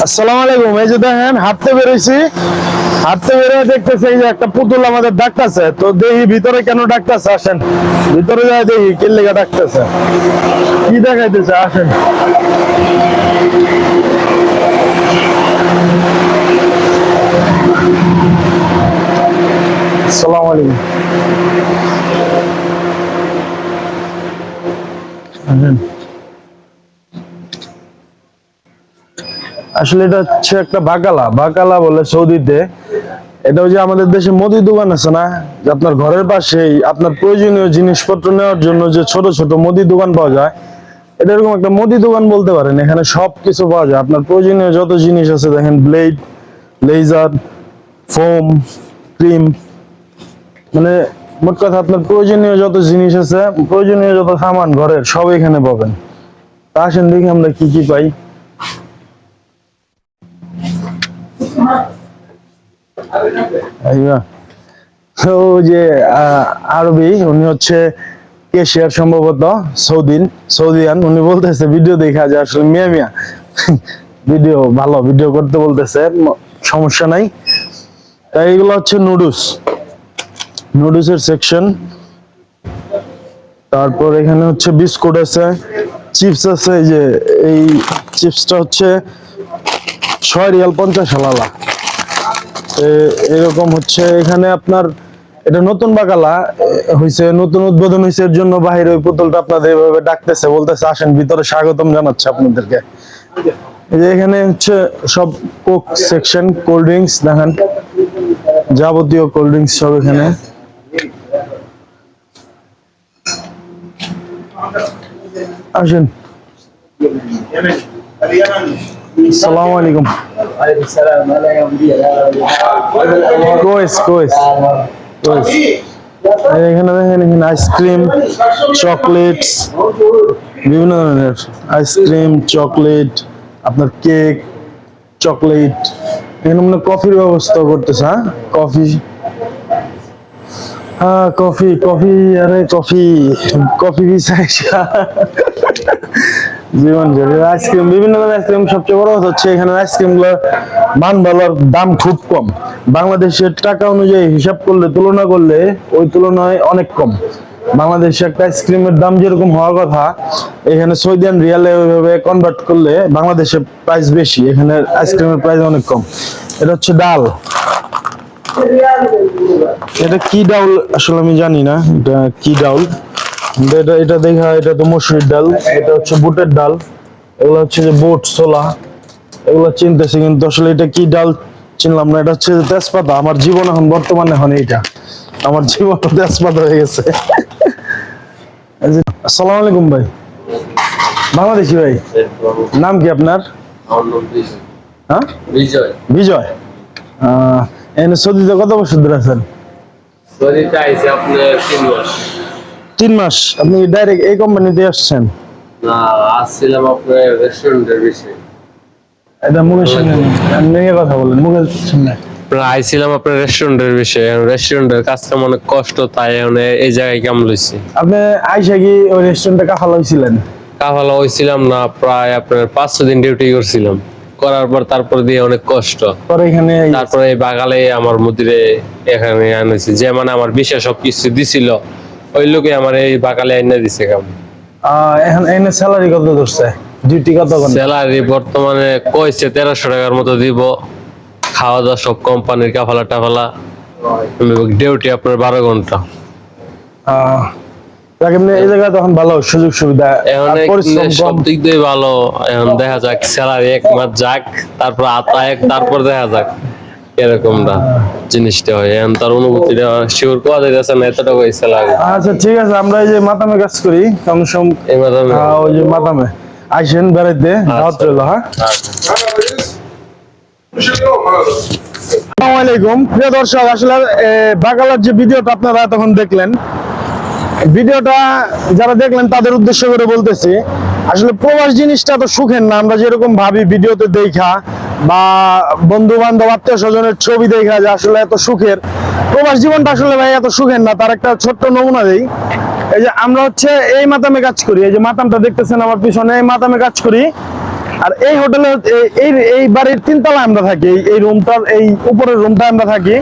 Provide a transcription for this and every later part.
আসসালামু আলাইকুম। এই যে দেখেন হাঁটতে বেরোইছি, হাঁটতে বেরোয় দেখতেছি এই যে একটা পুতুল আমাদের ডাকতেছে। তো দেখি ভিতরে কেন ডাকতেছে, আসেন ভিতরে যাই দেখি কি লেগে ডাকতেছে, কি দেখাইতেছে, আসেন। আসসালামু আলাইকুম। আসলে এটা হচ্ছে একটা বাকালা, বাকালা বলে সৌদিতে। এটা ওই যে আমাদের দেশে মুদি দোকান আছে না, যে আপনার ঘরের পাশেই আপনার প্রয়োজনীয় জিনিসপত্র নেওয়ার জন্য যে ছোট ছোট মুদি দোকান পাওয়া যায়, এটা এরকম একটা মুদি দোকান বলতে পারেন। এখানে সবকিছু পাওয়া যায়, আপনার প্রয়োজনীয় যত জিনিস আছে দেখেন, ব্লেড, লেজার, ফোম, ক্রিম, মানে মোট কথা আপনার প্রয়োজনীয় যত জিনিস আছে, প্রয়োজনীয় যত সামান ঘরের সব এখানে পাবেন। তা আসেন দেখি আমরা কি কি পাই। তো যে আরবি, উনি হচ্ছে কেশিয়ার সম্ভবত, সৌদিয়ান। উনি বলতেছে ভিডিও দেখা যায় আসলে মিয়া মিয়া ভিডিও ভালো ভিডিও করতে বলতেছে, সমস্যা নাই। তাই এগুলো হচ্ছে নুডলসের সেকশন। তারপর এখানে হচ্ছে বিস্কুট আছে, চিপস আছে। এই যে এই চিপসটা হচ্ছে 6 রিয়াল 50 হালালা। এরকম হচ্ছে এখানে আপনার, এটা নতুন বাকালা হয়েছে, নতুন উদ্বোধন হয়েছে, এর জন্য বাহিরে ওই পুতুলটা আপনাদের এভাবে ডাকতেছে, বলতেছে আসেন ভিতরে, স্বাগতম জানাচ্ছে আপনাদেরকে। এই যে এখানে হচ্ছে সব কোক সেকশন, কোল্ড ড্রিঙ্কস দেখেন, যাবতীয় কোল্ড ড্রিঙ্কস সব এখানে। আসেন। আসসালামু আলাইকুম। কোয়েস এখানে দেখেন, এখানে আইসক্রিম, চকলেটস, বিভিন্ন ধরনের আইসক্রিম, চকলেট, আপনার কেক, চকলেট। এখানে মানে কফির ব্যবস্থা করতেছে। হ্যাঁ, কফি, আরে কফি জীবন জরুরি। আইসক্রিম, বিভিন্ন ধরনের আইসক্রিম। সবচেয়ে বড় কথা হচ্ছে এখানে আইসক্রিম গুলোর মান ভালো, আর দাম খুব কম। বাংলাদেশের টাকা অনুযায়ী হিসাব করলে, তুলনা করলে ওই তুলনায় অনেক কম। বাংলাদেশে একটা আইসক্রিমের দাম যেরকম হওয়ার কথা, এখানে সৌদিয়ান রিয়ালে ওইভাবে কনভার্ট করলে বাংলাদেশের প্রাইস বেশি, এখানে আইসক্রিমের প্রাইস অনেক কম। এটা হচ্ছে ডাল। এটা কি ডাউল আসলে আমি জানি না, এটা কি ডাউল। এটা দেখা, এটা তো মসুরির ডাল, এটা হচ্ছে বুটের ডাল, এগুলো হচ্ছে যে বুট, ছোলা, এগুলো চিনতেছি, কিন্তু আসলে এটা কি ডাল চিনলাম না। এটা হচ্ছে তেজপাতা। আমার জীবন এখন বর্তমানে এখন এইটা, আমার জীবন তেজপাতা হয়ে গেছে। আসসালামু আলাইকুম ভাই, বাংলাদেশি ভাই, নাম কি আপনার? হ্যাঁ, বিজয়। এনে সৌদিতে কত বছর ধরে আছেন? সৌদিতে আইছি আপনার 3 মাস। 3 মাস। আপনি ডাইরেক্ট এই কোম্পানিতে আসছেন? না, আসছিলাম আপনার রেস্টুরেন্টের বিষয়ে। এটা মুখের সামনে নিয়ে কথা বলেন, মুখের সামনে। আইছিলাম আপনার রেস্টুরেন্টের বিষয়ে। রেস্টুরেন্টের কাজটা অনেক কষ্ট, তাই এই জায়গায় কাম লইছি। আপনি আইসা কি ওই রেস্টুরেন্টে কাফালা হইছিলেন? কাফালা হইছিলাম না, প্রায় আপনার 5-6 দিন ডিউটি করছিলাম। করার পর তারপর দিয়ে অনেক কষ্ট, পরে এখানে তারপরে এই বাগালে আমার মুদিরে এখানে আনেছি, যে মানে আমার বিশেষ সবকিছু দিছিল, ওই লোকে আমার এই বাগালে এনে দিছে কাম। এখন এনে স্যালারি কত ধরছে, ডিউটি কত ঘন্টা? স্যালারি বর্তমানে কইছে 1300 টাকার মতো দিব, খাওয়া দাওয়া সব কোম্পানির, কাফালা টাফালা, ডিউটি আপনার 12 ঘন্টা। এই জায়গায় তখন ভালো সুযোগ সুবিধা, সব দিক দিয়ে ভালো। এখন দেখা যাক, স্যালারি 1 মাস যাক, তারপর তারপর দেখা যাক এরকমটা জিনিসটা হয়। এখন তার অনুভূতিটা শিওর কোয়া যাইতেছে না, এতটা পয়সা লাগে। আচ্ছা ঠিক আছে, আমরা এই যে মাতামে কাজ করি, ওই যে মাতামে আইসেন বেড়াইতে, দাওয়াত রইল। হ্যাঁ, আসসালামু আলাইকুম প্রিয় দর্শক। আসলে বাকালার যে ভিডিওটা আপনারা তখন দেখলেন, ভিডিওটা যারা দেখলেন তাদের উদ্দেশ্য করে বলতেছি, আসলে প্রবাস জিনিসটা তো সুখের না। আমরা যেরকম ভাবি ভিডিওতে দেখা, বা বন্ধু বান্ধব আত্মীয় স্বজনের ছবি দেখা, যে আসলে এত সুখের, প্রবাস জীবনটা আসলে ভাই এত সুখের না। তার একটা ছোট্ট নমুনা দেই। এই যে আমরা হচ্ছে এই মাতামে কাজ করি, এই যে মাতামটা দেখতেছেন আমার পিছনে, এই মাতামে কাজ করি। আর এই হোটেলে এই বাড়ির 3 তলায় আমরা থাকি, এই রুমটার এই উপরের রুমটা আমরা থাকি।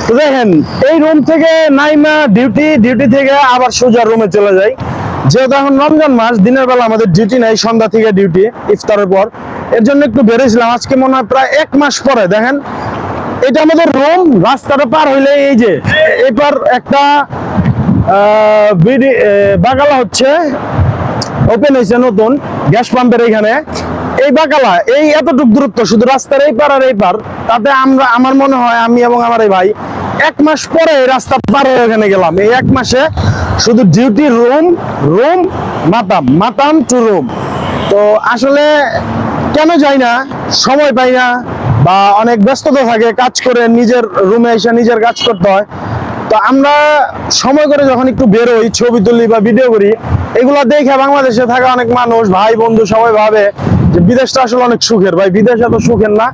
তো দেখেন এই রুম থেকে নাইমা ডিউটি থেকে আবার সোজা রুমে চলে যাই। যেহেতু এখন রমজান মাস, দিনের বেলা আমাদের ডিউটি নাই, সন্ধ্যা থেকে ডিউটি ইফতারের পর, এর জন্য একটু বেরোছিলাম। আজকে মনে হয় প্রায় 1 মাস পরে। দেখেন এটা আমাদের রুম, রাস্তাটা পার হইলে এই যে এবার একটা বাগালা হচ্ছে ওপেন হয়েছে নতুন গ্যাস পাম্পের এখানে। এই বাগালা এই এতটুক দূরত্ব শুধু রাস্তার এই পার আর এই পার, তাতে আমার মনে হয় আমি এবং আমার এই ভাই 1 মাস পরে এই রাস্তা পার হয়ে এখানে গেলাম। এই 1 মাসে শুধু ডিউটি, রুম মাতাম টু রুম। তো আসলে কেন যাই না, সময় পাই না, বা অনেক ব্যস্ততা থাকে, কাজ করে নিজের রুমে এসে নিজের কাজ করতে হয়। তো আমরা সময় করে যখন একটু বেরোই, ছবি তুলি বা ভিডিও করি, এগুলা দেখে বাংলাদেশে থাকা অনেক মানুষ, ভাই বন্ধু সবাই ভাবে যে বিদেশটা আসলে অনেক সুখের। ভাই বিদেশ এত সুখের না,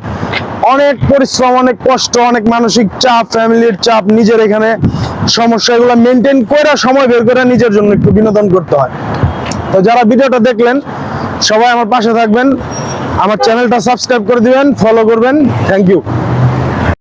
অনেক পরিশ্রম, অনেক কষ্ট, অনেক মানসিক চাপ, ফ্যামিলির চাপ, নিজের এখানে সমস্যা, এগুলো মেনটেন করে সময় বের করে নিজের জন্য একটু বিনোদন করতে হয়। তো যারা ভিডিওটা দেখলেন সবাই আমার পাশে থাকবেন, আমার চ্যানেলটা সাবস্ক্রাইব করে দিবেন, ফলো করবেন। Thank you.